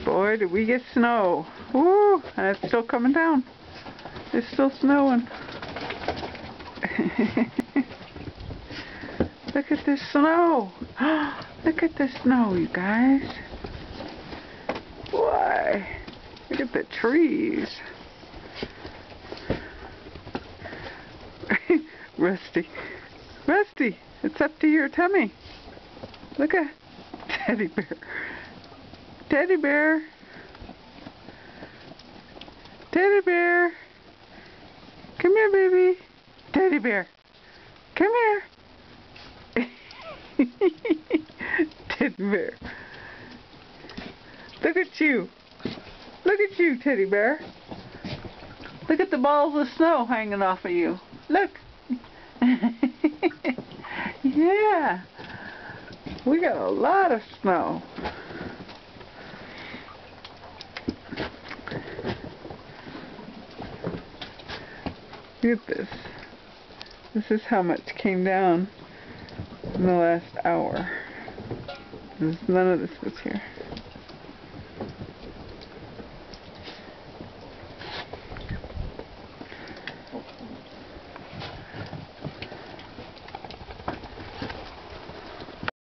Boy, did we get snow. Woo! And it's still coming down. It's still snowing. Look at this snow. Look at the snow, you guys. Why? Look at the trees. Rusty. Rusty, it's up to your tummy. Look at Teddy Bear. Teddy Bear. Teddy Bear. Come here, baby. Teddy Bear. Come here. Teddy Bear. Look at you. Look at you, Teddy Bear. Look at the balls of snow hanging off of you. Look. Yeah. We got a lot of snow. Look at this. This is how much came down in the last hour. None of this was here.